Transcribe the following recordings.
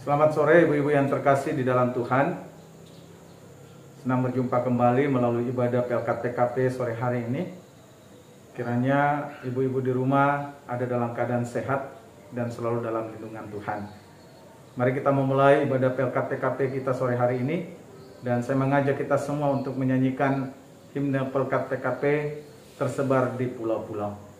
Selamat sore ibu-ibu yang terkasih di dalam Tuhan. Senang berjumpa kembali melalui ibadah PLKTKP sore hari ini. Kiranya ibu-ibu di rumah ada dalam keadaan sehat dan selalu dalam lindungan Tuhan. Mari kita memulai ibadah PLKTKP kita sore hari ini. Dan saya mengajak kita semua untuk menyanyikan himne PLKTKP tersebar di pulau-pulau.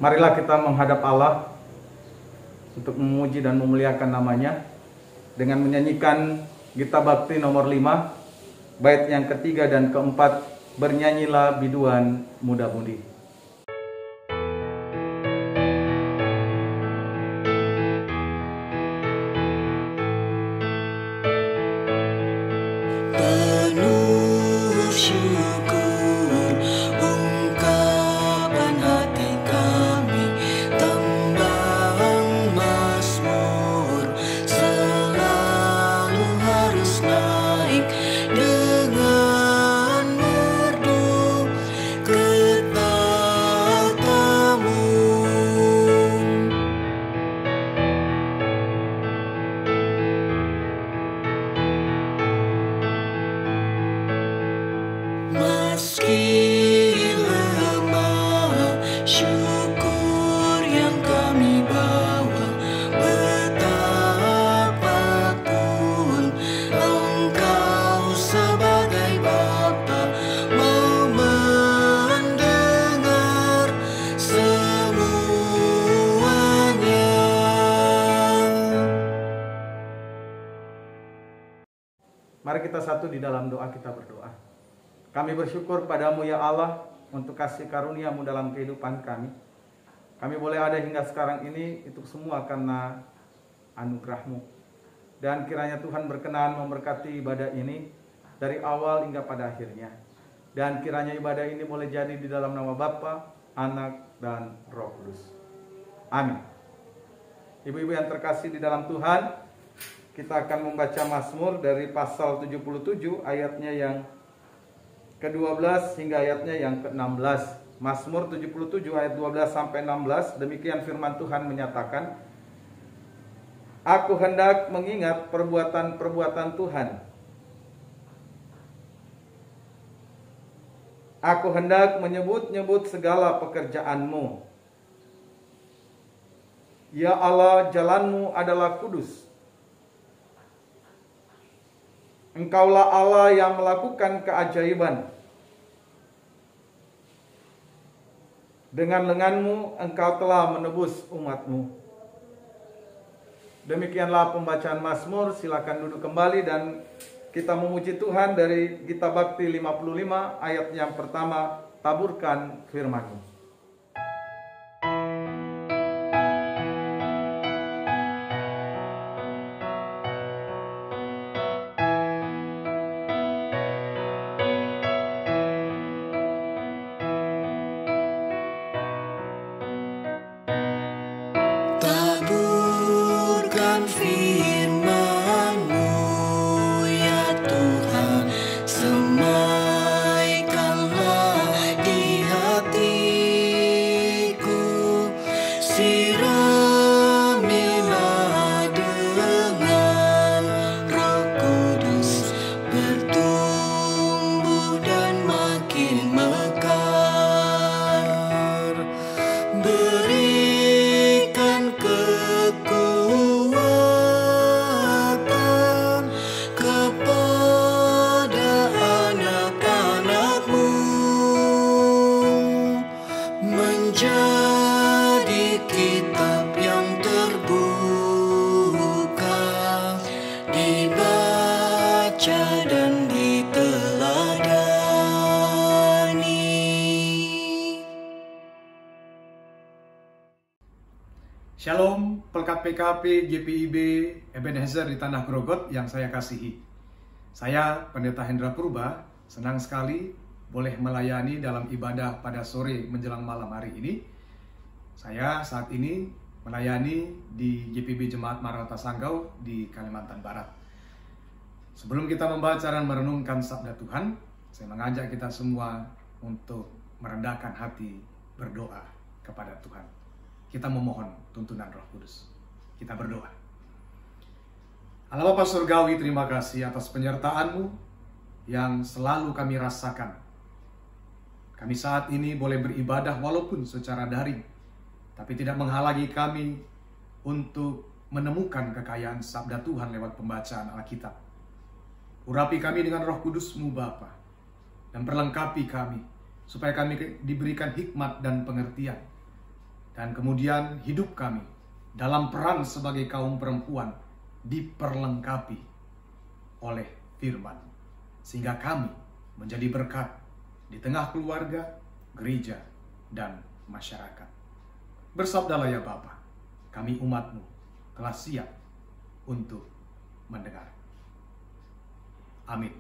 Marilah kita menghadap Allah untuk memuji dan memuliakan namanya dengan menyanyikan Gita Bakti nomor 5, bait yang ketiga dan keempat, bernyanyilah biduan muda-mudi. Dengan merdu, Mari kita satu di dalam doa, kita berdoa. Kami bersyukur padamu ya Allah untuk kasih karunia-Mu dalam kehidupan kami. Kami boleh ada hingga sekarang ini, itu semua karena anugerah-Mu. Dan kiranya Tuhan berkenan memberkati ibadah ini dari awal hingga pada akhirnya. Dan kiranya ibadah ini boleh jadi di dalam nama Bapa, Anak, dan Roh Kudus. Amin. Ibu-ibu yang terkasih di dalam Tuhan, kita akan membaca Mazmur dari pasal 77 ayatnya yang ke-12 hingga ayatnya yang ke-16. Mazmur 77 ayat 12 sampai 16, demikian firman Tuhan menyatakan, Aku hendak mengingat perbuatan-perbuatan Tuhan. Aku hendak menyebut-nyebut segala pekerjaan-Mu. Ya Allah, jalan-Mu adalah kudus. Engkaulah Allah yang melakukan keajaiban. Dengan lengan-Mu Engkau telah menebus umat-Mu. Demikianlah pembacaan Mazmur. Silakan duduk kembali dan kita memuji Tuhan dari Gita Bakti 55 ayat yang pertama. Taburkan firman-Mu. Shalom, Pelkat PKP GPIB Ebenezer di Tanah Grogot yang saya kasihi. Saya Pendeta Hendra Purba, senang sekali boleh melayani dalam ibadah pada sore menjelang malam hari ini. Saya saat ini melayani di GPIB Jemaat Maranatha Sanggau di Kalimantan Barat. Sebelum kita membaca dan merenungkan sabda Tuhan, saya mengajak kita semua untuk merendahkan hati berdoa kepada Tuhan. Kita memohon tuntunan Roh Kudus. Kita berdoa. Allah Bapa Surgawi, terima kasih atas penyertaan-Mu yang selalu kami rasakan. Kami saat ini boleh beribadah walaupun secara daring, tapi tidak menghalangi kami untuk menemukan kekayaan sabda Tuhan lewat pembacaan Alkitab. Urapi kami dengan Roh Kudus-Mu Bapa, dan perlengkapi kami, supaya kami diberikan hikmat dan pengertian. Dan kemudian hidup kami dalam peran sebagai kaum perempuan diperlengkapi oleh firman. Sehingga kami menjadi berkat di tengah keluarga, gereja, dan masyarakat. Bersabdalah ya Bapa, kami umat-Mu telah siap untuk mendengar. Amin.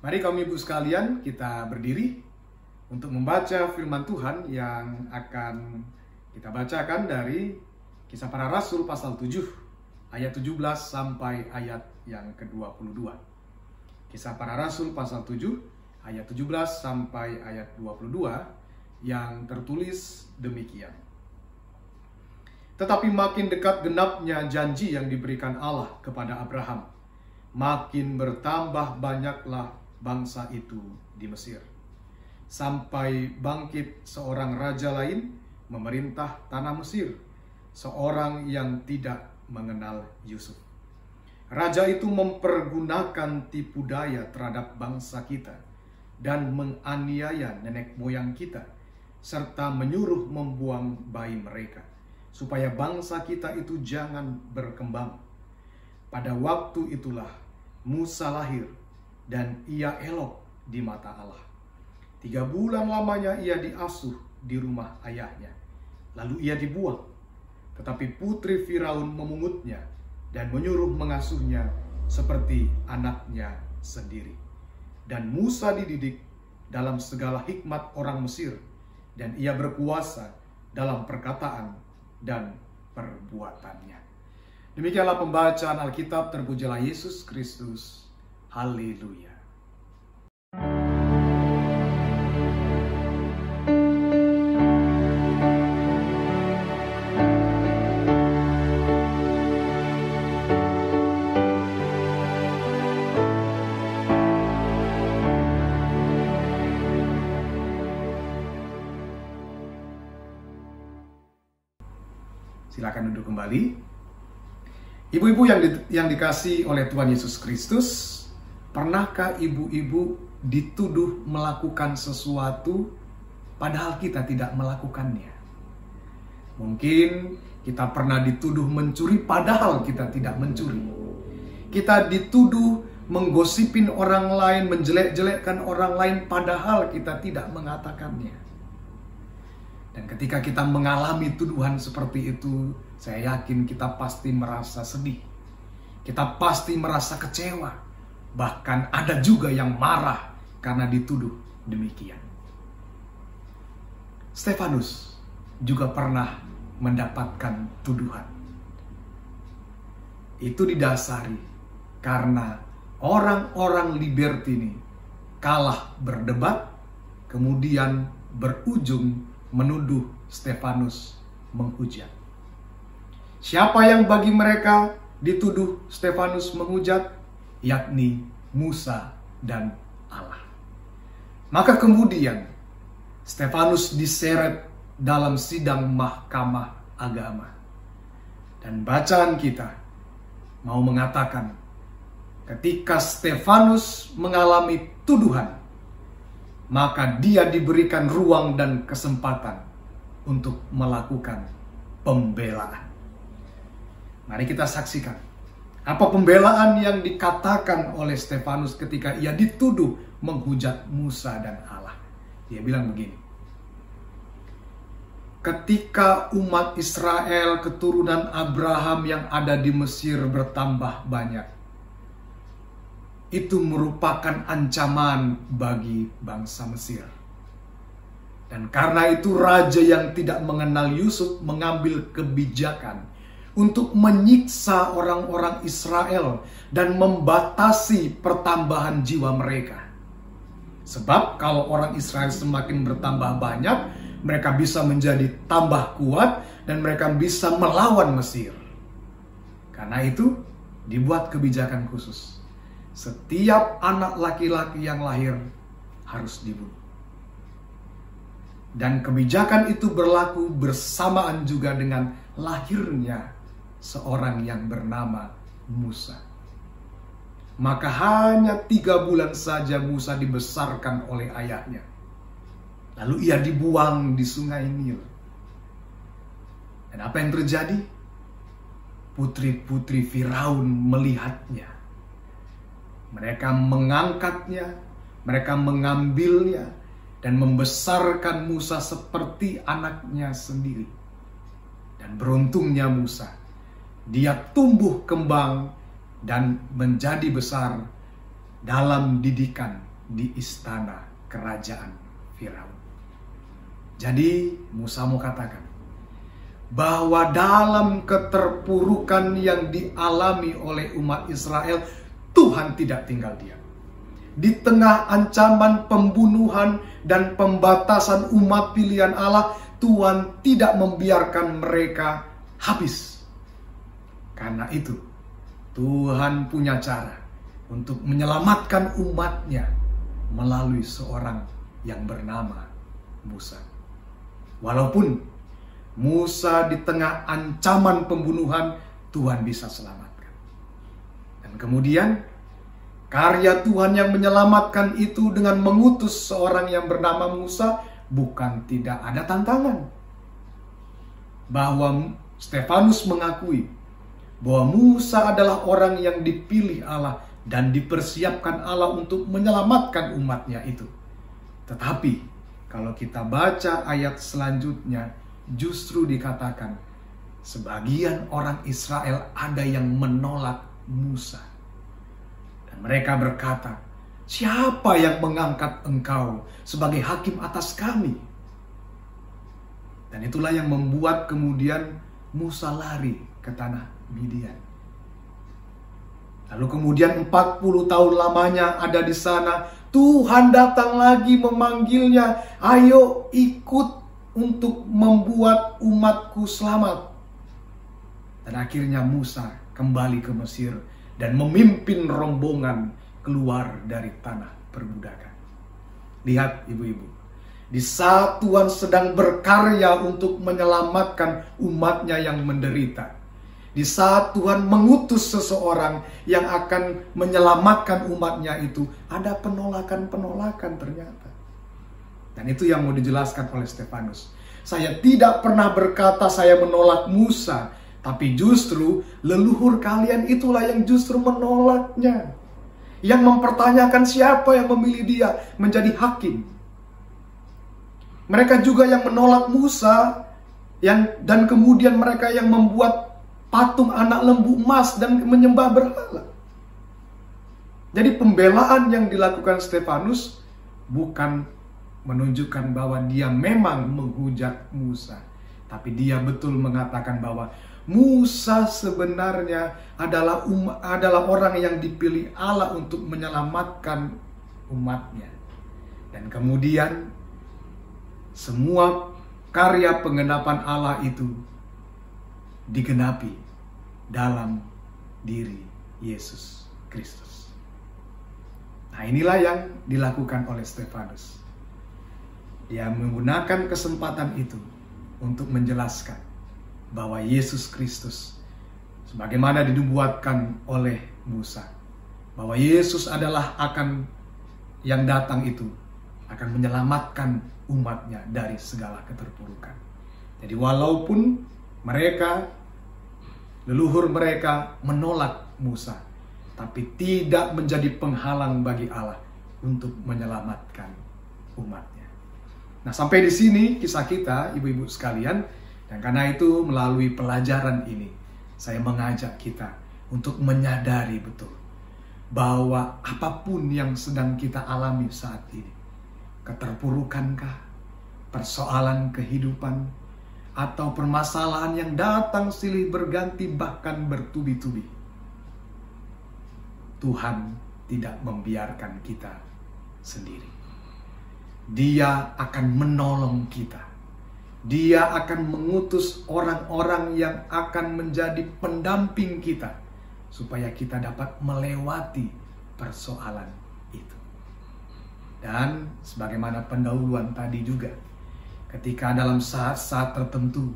Mari kaum ibu sekalian, kita berdiri untuk membaca firman Tuhan yang akan kita bacakan dari Kisah Para Rasul pasal 7 ayat 17 sampai ayat yang ke-22. Kisah Para Rasul pasal 7 ayat 17 sampai ayat 22 yang tertulis demikian. Tetapi makin dekat genapnya janji yang diberikan Allah kepada Abraham, makin bertambah banyaklah bangsa itu di Mesir. Sampai bangkit seorang raja lain memerintah tanah Mesir, seorang yang tidak mengenal Yusuf. Raja itu mempergunakan tipu daya terhadap bangsa kita dan menganiaya nenek moyang kita, serta menyuruh membuang bayi mereka, supaya bangsa kita itu jangan berkembang. Pada waktu itulah Musa lahir dan ia elok di mata Allah. 3 bulan lamanya ia diasuh di rumah ayahnya. Lalu ia dibuang. Tetapi putri Firaun memungutnya dan menyuruh mengasuhnya seperti anaknya sendiri. Dan Musa dididik dalam segala hikmat orang Mesir, dan ia berkuasa dalam perkataan dan perbuatannya. Demikianlah pembacaan Alkitab. Terpujilah Yesus Kristus. Haleluya. Silakan duduk kembali. Ibu-ibu yang dikasihi oleh Tuhan Yesus Kristus, pernahkah ibu-ibu dituduh melakukan sesuatu padahal kita tidak melakukannya? Mungkin kita pernah dituduh mencuri padahal kita tidak mencuri. Kita dituduh menggosipin orang lain, menjelek-jelekkan orang lain padahal kita tidak mengatakannya. Dan ketika kita mengalami tuduhan seperti itu, saya yakin kita pasti merasa sedih. Kita pasti merasa kecewa. Bahkan ada juga yang marah karena dituduh demikian. Stefanus juga pernah mendapatkan tuduhan. Itu didasari karena orang-orang libertini kalah berdebat, kemudian berujung menuduh Stefanus menghujat. Siapa yang bagi mereka dituduh Stefanus menghujat? Yakni Musa dan Allah. Maka kemudian Stefanus diseret dalam sidang mahkamah agama. Dan bacaan kita mau mengatakan, ketika Stefanus mengalami tuduhan, maka dia diberikan ruang dan kesempatan untuk melakukan pembelaan. Mari kita saksikan apa pembelaan yang dikatakan oleh Stefanus ketika ia dituduh menghujat Musa dan Allah. Dia bilang begini: ketika umat Israel keturunan Abraham yang ada di Mesir bertambah banyak, itu merupakan ancaman bagi bangsa Mesir. Dan karena itu raja yang tidak mengenal Yusuf mengambil kebijakan untuk menyiksa orang-orang Israel dan membatasi pertambahan jiwa mereka. Sebab kalau orang Israel semakin bertambah banyak, mereka bisa menjadi tambah kuat dan mereka bisa melawan Mesir. Karena itu dibuat kebijakan khusus. Setiap anak laki-laki yang lahir harus dibunuh. Dan kebijakan itu berlaku bersamaan juga dengan lahirnya seorang yang bernama Musa. Maka hanya 3 bulan saja Musa dibesarkan oleh ayahnya. Lalu ia dibuang di sungai Nil. Dan apa yang terjadi? Putri-putri Firaun melihatnya. Mereka mengangkatnya, mereka mengambilnya, dan membesarkan Musa seperti anaknya sendiri. Dan beruntungnya Musa, dia tumbuh kembang dan menjadi besar dalam didikan di istana kerajaan Firaun. Jadi Musa mau katakan bahwa dalam keterpurukan yang dialami oleh umat Israel, Tuhan tidak tinggal diam. Di tengah ancaman pembunuhan dan pembatasan umat pilihan Allah, Tuhan tidak membiarkan mereka habis. Karena itu, Tuhan punya cara untuk menyelamatkan umatnya melalui seorang yang bernama Musa. Walaupun Musa di tengah ancaman pembunuhan, Tuhan bisa selamatkan. Dan kemudian karya Tuhan yang menyelamatkan itu dengan mengutus seorang yang bernama Musa, bukan tidak ada tantangan. Bahwa Stefanus mengakui bahwa Musa adalah orang yang dipilih Allah dan dipersiapkan Allah untuk menyelamatkan umatnya itu. Tetapi kalau kita baca ayat selanjutnya, justru dikatakan sebagian orang Israel ada yang menolak Musa. Dan mereka berkata, "Siapa yang mengangkat engkau sebagai hakim atas kami?" Dan itulah yang membuat kemudian Musa lari ke tanah Midian. Lalu kemudian 40 tahun lamanya ada di sana. Tuhan datang lagi memanggilnya, "Ayo ikut untuk membuat umatku selamat." Dan akhirnya Musa kembali ke Mesir dan memimpin rombongan keluar dari tanah perbudakan. Lihat ibu-ibu, di saat Tuhan sedang berkarya untuk menyelamatkan umatnya yang menderita, di saat Tuhan mengutus seseorang yang akan menyelamatkan umatnya itu, ada penolakan-penolakan ternyata. Dan itu yang mau dijelaskan oleh Stefanus. Saya tidak pernah berkata saya menolak Musa, tapi justru leluhur kalian itulah yang justru menolaknya. Yang mempertanyakan siapa yang memilih dia menjadi hakim. Mereka juga yang menolak Musa, dan kemudian mereka yang membuat patung anak lembu emas dan menyembah berhala. Jadi pembelaan yang dilakukan Stefanus bukan menunjukkan bahwa dia memang menghujat Musa, tapi dia betul mengatakan bahwa Musa sebenarnya adalah orang yang dipilih Allah untuk menyelamatkan umatnya. Dan kemudian semua karya penggenapan Allah itu digenapi dalam diri Yesus Kristus. Nah, inilah yang dilakukan oleh Stefanus. Dia menggunakan kesempatan itu untuk menjelaskan bahwa Yesus Kristus, sebagaimana dinubuatkan oleh Musa, bahwa Yesus adalah yang datang itu akan menyelamatkan umatnya dari segala keterpurukan. Jadi walaupun leluhur mereka menolak Musa, tapi tidak menjadi penghalang bagi Allah untuk menyelamatkan umatnya. Nah, sampai di sini kisah kita, ibu-ibu sekalian, dan karena itu melalui pelajaran ini, saya mengajak kita untuk menyadari betul bahwa apapun yang sedang kita alami saat ini, keterpurukankah, persoalan kehidupan, atau permasalahan yang datang silih berganti bahkan bertubi-tubi, Tuhan tidak membiarkan kita sendiri. Dia akan menolong kita. Dia akan mengutus orang-orang yang akan menjadi pendamping kita supaya kita dapat melewati persoalan itu. Dan sebagaimana pendahuluan tadi juga, ketika dalam saat-saat tertentu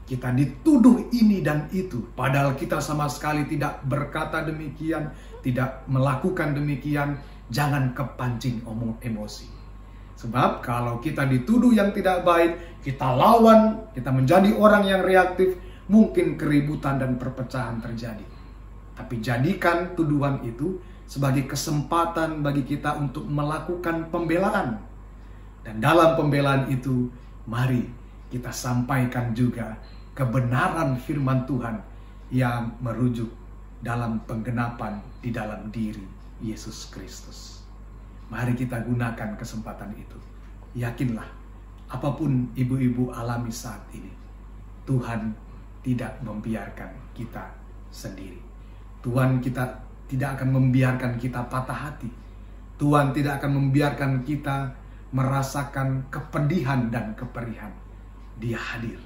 kita dituduh ini dan itu, padahal kita sama sekali tidak berkata demikian, tidak melakukan demikian, jangan kepancing emosi. Sebab kalau kita dituduh yang tidak baik, kita lawan, kita menjadi orang yang reaktif, mungkin keributan dan perpecahan terjadi. Tapi jadikan tuduhan itu sebagai kesempatan bagi kita untuk melakukan pembelaan. Dan dalam pembelaan itu, mari kita sampaikan juga kebenaran firman Tuhan yang merujuk dalam penggenapan di dalam diri Yesus Kristus. Mari kita gunakan kesempatan itu. Yakinlah, apapun ibu-ibu alami saat ini, Tuhan tidak membiarkan kita sendiri. Tuhan kita tidak akan membiarkan kita patah hati. Tuhan tidak akan membiarkan kita merasakan kepedihan dan keperihan. Dia hadir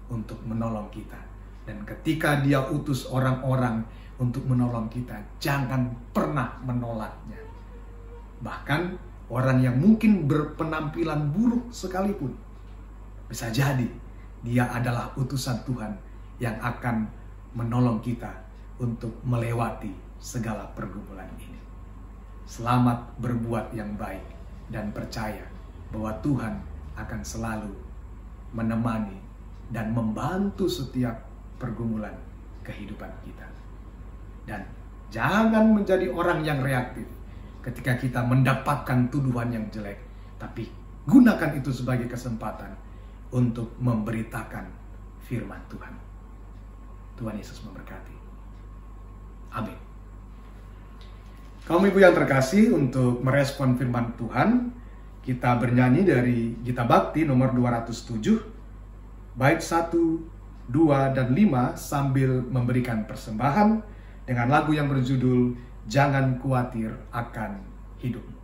untuk menolong kita. Dan ketika dia utus orang-orang untuk menolong kita, jangan pernah menolaknya. Bahkan orang yang mungkin berpenampilan buruk sekalipun, bisa jadi dia adalah utusan Tuhan yang akan menolong kita untuk melewati segala pergumulan ini. Selamat berbuat yang baik dan percaya bahwa Tuhan akan selalu menemani dan membantu setiap pergumulan kehidupan kita. Dan Jangan menjadi orang yang reaktif ketika kita mendapatkan tuduhan yang jelek. Tapi gunakan itu sebagai kesempatan untuk memberitakan firman Tuhan. Tuhan Yesus memberkati. Amin. Kaum ibu yang terkasih, untuk merespon firman Tuhan, kita bernyanyi dari Gita Bakti nomor 207, bait 1, 2, dan 5 sambil memberikan persembahan dengan lagu yang berjudul Jangan Khawatir Akan Hidupmu.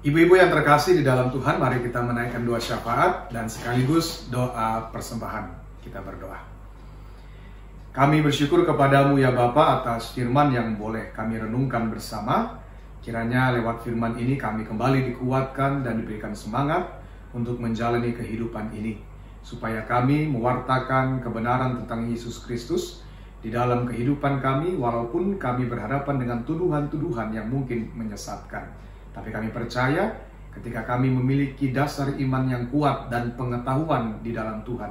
Ibu-ibu yang terkasih di dalam Tuhan, mari kita menaikkan doa syafaat dan sekaligus doa persembahan. Kita berdoa. Kami bersyukur kepadamu ya Bapa atas firman yang boleh kami renungkan bersama. Kiranya lewat firman ini kami kembali dikuatkan dan diberikan semangat untuk menjalani kehidupan ini. Supaya kami mewartakan kebenaran tentang Yesus Kristus di dalam kehidupan kami, walaupun kami berhadapan dengan tuduhan-tuduhan yang mungkin menyesatkan. Tapi kami percaya ketika kami memiliki dasar iman yang kuat dan pengetahuan di dalam Tuhan,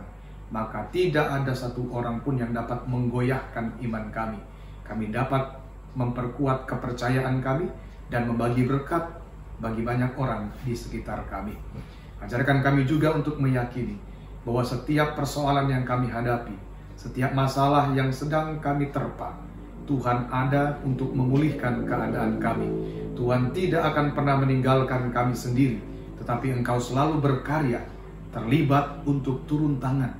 maka tidak ada satu orang pun yang dapat menggoyahkan iman kami. Kami dapat memperkuat kepercayaan kami dan membagi berkat bagi banyak orang di sekitar kami. Ajarkan kami juga untuk meyakini bahwa setiap persoalan yang kami hadapi, setiap masalah yang sedang kami terpa, Tuhan ada untuk memulihkan keadaan kami. Tuhan tidak akan pernah meninggalkan kami sendiri, tetapi Engkau selalu berkarya, terlibat untuk turun tangan,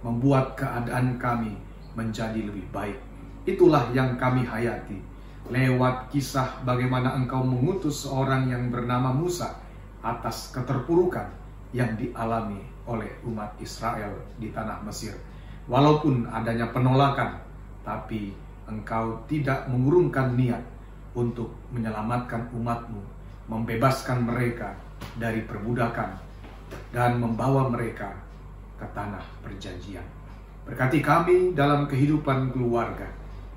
membuat keadaan kami menjadi lebih baik. Itulah yang kami hayati. Lewat kisah bagaimana Engkau mengutus seorang yang bernama Musa atas keterpurukan yang dialami oleh umat Israel di tanah Mesir. Walaupun adanya penolakan, tapi Engkau tidak mengurungkan niat untuk menyelamatkan umat-Mu, membebaskan mereka dari perbudakan, dan membawa mereka ke tanah perjanjian. Berkati kami dalam kehidupan keluarga.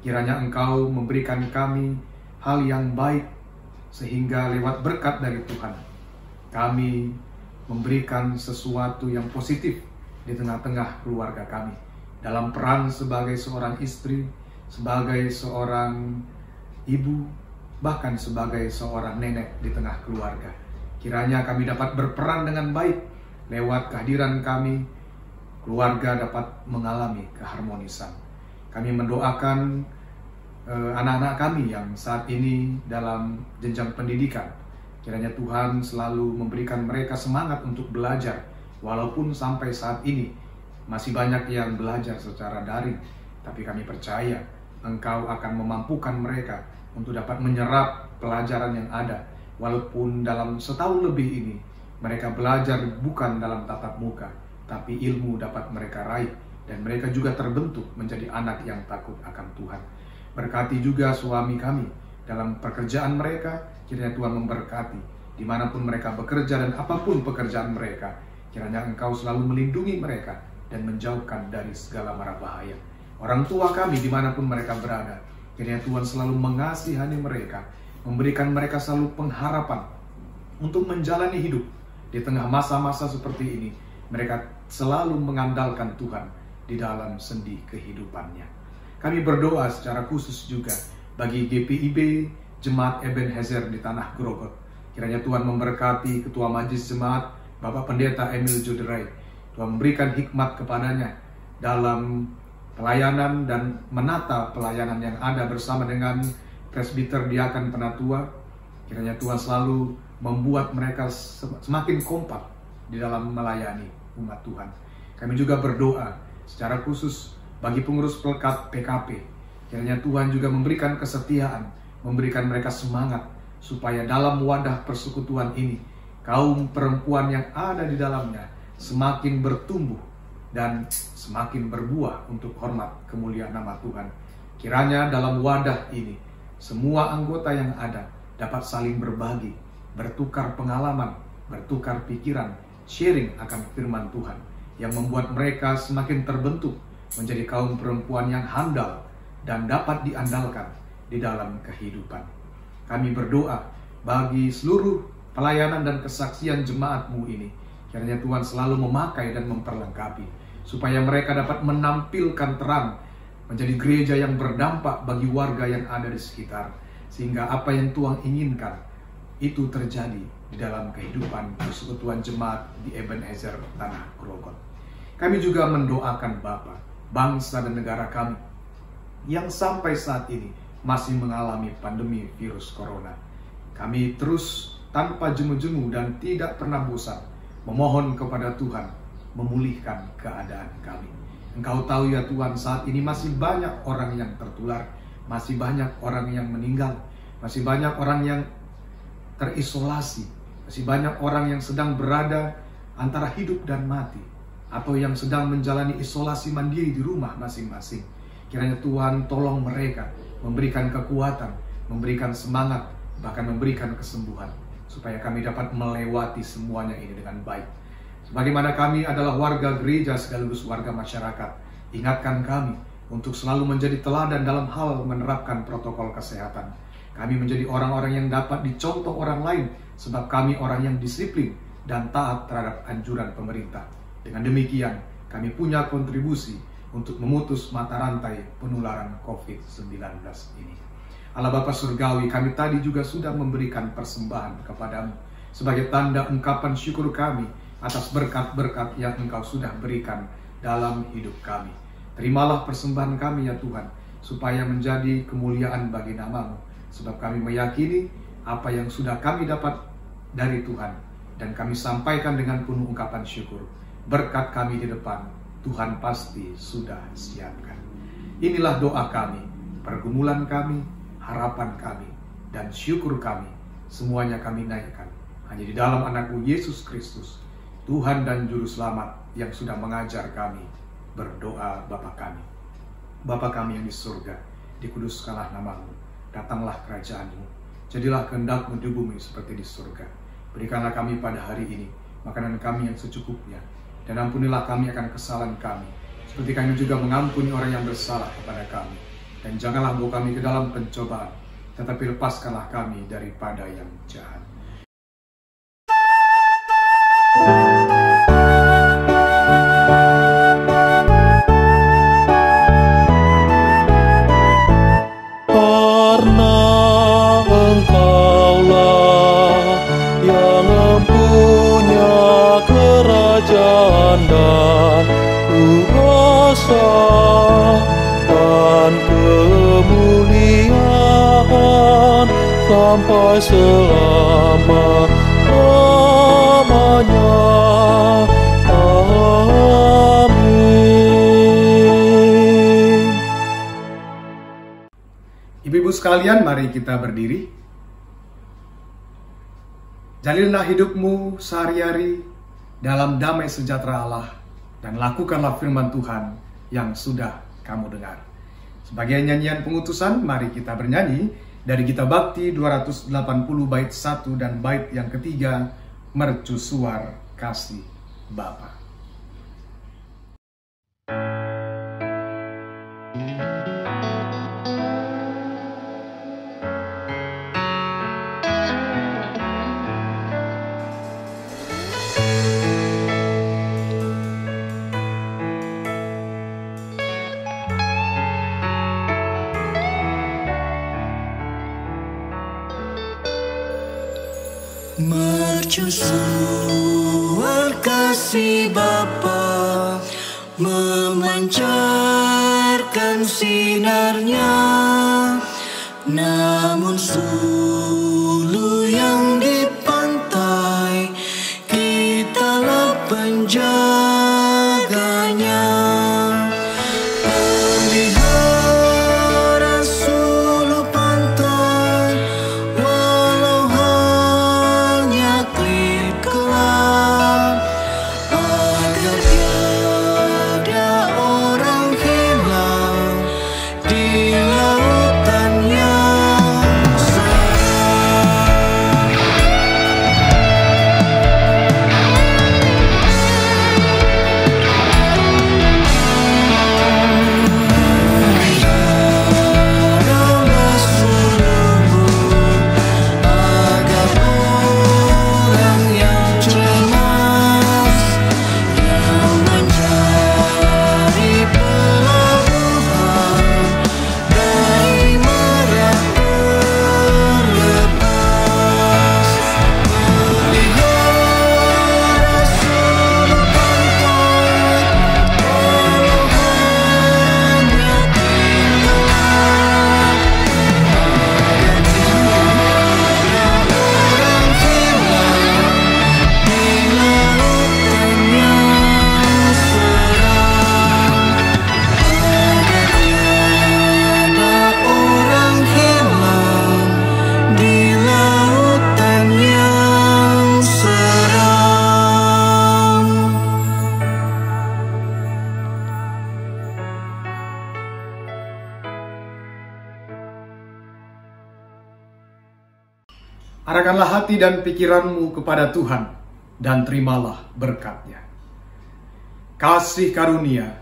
Kiranya Engkau memberikan kami hal yang baik, sehingga lewat berkat dari Tuhan, kami memberikan sesuatu yang positif di tengah-tengah keluarga kami. Dalam peran sebagai seorang istri, sebagai seorang ibu, bahkan sebagai seorang nenek di tengah keluarga. Kiranya kami dapat berperan dengan baik. Lewat kehadiran kami, keluarga dapat mengalami keharmonisan. Kami mendoakan anak-anak kami yang saat ini dalam jenjang pendidikan. Kiranya Tuhan selalu memberikan mereka semangat untuk belajar. Walaupun sampai saat ini masih banyak yang belajar secara daring, tapi kami percaya Engkau akan memampukan mereka untuk dapat menyerap pelajaran yang ada. Walaupun dalam setahun lebih ini mereka belajar bukan dalam tatap muka, tapi ilmu dapat mereka raih, dan mereka juga terbentuk menjadi anak yang takut akan Tuhan. Berkati juga suami kami dalam pekerjaan mereka, kiranya Tuhan memberkati dimanapun mereka bekerja dan apapun pekerjaan mereka. Kiranya Engkau selalu melindungi mereka dan menjauhkan dari segala mara bahaya. Orang tua kami dimanapun mereka berada, kiranya Tuhan selalu mengasihani mereka, memberikan mereka selalu pengharapan untuk menjalani hidup di tengah masa-masa seperti ini. Mereka selalu mengandalkan Tuhan di dalam sendi kehidupannya. Kami berdoa secara khusus juga bagi GPIB Jemaat Ebenezer di Tanah Grogot. Kiranya Tuhan memberkati Ketua Majelis Jemaat Bapak Pendeta Emil Joderai. Tuhan memberikan hikmat kepadanya dalam pelayanan dan menata pelayanan yang ada bersama dengan presbiter diakan penatua. Kiranya Tuhan selalu membuat mereka semakin kompak di dalam melayani umat Tuhan. Kami juga berdoa secara khusus bagi pengurus pelekat PKP. Kiranya Tuhan juga memberikan kesetiaan, memberikan mereka semangat, supaya dalam wadah persekutuan ini, kaum perempuan yang ada di dalamnya semakin bertumbuh dan semakin berbuah untuk hormat kemuliaan nama Tuhan. Kiranya dalam wadah ini, semua anggota yang ada dapat saling berbagi, bertukar pengalaman, bertukar pikiran, sharing akan firman Tuhan, yang membuat mereka semakin terbentuk menjadi kaum perempuan yang handal dan dapat diandalkan di dalam kehidupan. Kami berdoa bagi seluruh pelayanan dan kesaksian jemaat-Mu ini. Kiranya Tuhan selalu memakai dan memperlengkapi, supaya mereka dapat menampilkan terang, menjadi gereja yang berdampak bagi warga yang ada di sekitar. Sehingga apa yang Tuhan inginkan, itu terjadi di dalam kehidupan persekutuan jemaat di Ebenezer Tanah Grogot. Kami juga mendoakan Bapa, bangsa dan negara kami, yang sampai saat ini masih mengalami pandemi virus corona. Kami terus tanpa jemu-jemu dan tidak pernah bosan memohon kepada Tuhan memulihkan keadaan kami. Engkau tahu ya Tuhan, saat ini masih banyak orang yang tertular, masih banyak orang yang meninggal, masih banyak orang yang terisolasi, masih banyak orang yang sedang berada antara hidup dan mati, atau yang sedang menjalani isolasi mandiri di rumah masing-masing. Kiranya Tuhan tolong mereka, memberikan kekuatan, memberikan semangat, bahkan memberikan kesembuhan, supaya kami dapat melewati semuanya ini dengan baik. Sebagaimana kami adalah warga gereja sekaligus warga masyarakat, ingatkan kami untuk selalu menjadi teladan dalam hal menerapkan protokol kesehatan. Kami menjadi orang-orang yang dapat dicontoh orang lain, sebab kami orang yang disiplin dan taat terhadap anjuran pemerintah. Dengan demikian, kami punya kontribusi untuk memutus mata rantai penularan COVID-19 ini. Allah Bapa Surgawi, kami tadi juga sudah memberikan persembahan kepadamu sebagai tanda ungkapan syukur kami atas berkat-berkat yang Engkau sudah berikan dalam hidup kami. Terimalah persembahan kami ya Tuhan, supaya menjadi kemuliaan bagi nama-Mu, sebab kami meyakini apa yang sudah kami dapat dari Tuhan, dan kami sampaikan dengan penuh ungkapan syukur. Berkat kami di depan, Tuhan pasti sudah siapkan. Inilah doa kami, pergumulan kami, harapan kami, dan syukur kami, semuanya kami naikkan hanya di dalam Anak-Mu Yesus Kristus, Tuhan dan Juru Selamat yang sudah mengajar kami berdoa. Bapa kami, Bapa kami yang di surga, dikuduskanlah nama-Mu, datanglah kerajaan-Mu, jadilah kehendak-Mu di bumi seperti di surga. Berikanlah kami pada hari ini makanan kami yang secukupnya, dan ampunilah kami akan kesalahan kami, seperti kami juga mengampuni orang yang bersalah kepada kami. Dan janganlah bawa kami ke dalam pencobaan, tetapi lepaskanlah kami daripada yang jahat. Karena Engkaulah yang mempunya kerajaan dan kuasa dan kemuliaan sampai selama-lamanya. Amin. Ibu-ibu sekalian, mari kita berdiri. Jalilah hidupmu sehari-hari dalam damai sejahtera Allah dan lakukanlah firman Tuhan yang sudah kamu dengar. Sebagai nyanyian pengutusan, mari kita bernyanyi dari Gita Bakti 280 bait 1 dan bait yang ketiga, Mercusuar Kasih Bapa. Mercusuar kasih Bapa, memancarkan sinarnya, namun sulu yang di pantai, kitalah penjaganya. Pelihara sulu pantai, walau hanya klip gelap, agar tiada orang hilang di lautan yang seram. Peliharalah sulumu, agar orang yang cemas, yang mencari pelabuhan dari mara terlepas. Pelihara sulu pantai, walau hanya tenggelam, agar tiada orang hilang di lautan yang seram. Agar tiada orang hilang di lautan yang seram. Arahkanlah hati dan pikiranmu kepada Tuhan dan terimalah berkat-Nya. Kasih karunia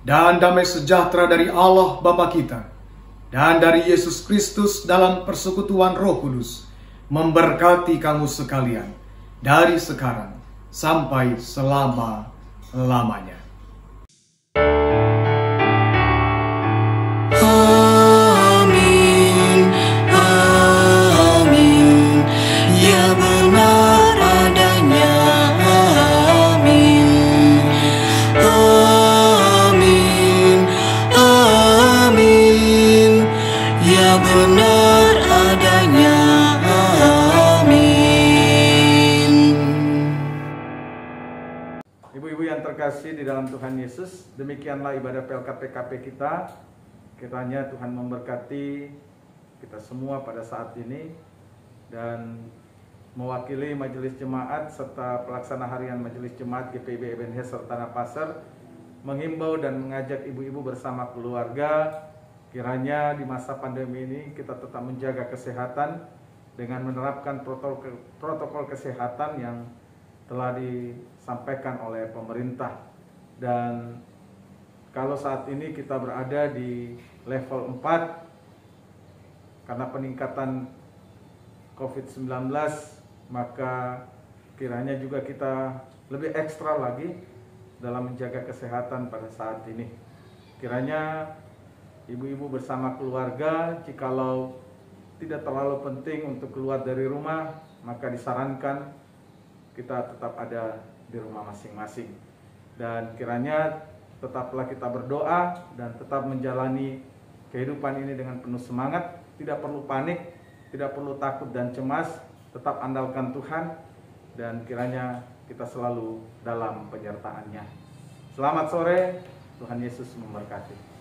dan damai sejahtera dari Allah Bapa kita dan dari Yesus Kristus dalam persekutuan Roh Kudus memberkati kamu sekalian dari sekarang sampai selama-lamanya. Amin, amin, ya benar adanya. Amin, amin, amin, ya benar adanya. Amin. Ibu-ibu yang terkasih di dalam Tuhan Yesus, demikianlah ibadah PLKPKP kita. Kiranya Tuhan memberkati kita semua pada saat ini, dan mewakili Majelis Jemaat serta pelaksana harian Majelis Jemaat GPIB Ebenezer Tanah Pasir menghimbau dan mengajak ibu-ibu bersama keluarga, kiranya di masa pandemi ini kita tetap menjaga kesehatan dengan menerapkan protokol kesehatan yang telah disampaikan oleh pemerintah. Dan kalau saat ini kita berada di level 4 karena peningkatan COVID-19, maka kiranya juga kita lebih ekstra lagi dalam menjaga kesehatan pada saat ini. Kiranya ibu-ibu bersama keluarga, jikalau tidak terlalu penting untuk keluar dari rumah, maka disarankan kita tetap ada di rumah masing-masing. Dan kiranya tetaplah kita berdoa dan tetap menjalani kehidupan ini dengan penuh semangat, tidak perlu panik, tidak perlu takut dan cemas, tetap andalkan Tuhan, dan kiranya kita selalu dalam penyertaan-Nya. Selamat sore, Tuhan Yesus memberkati.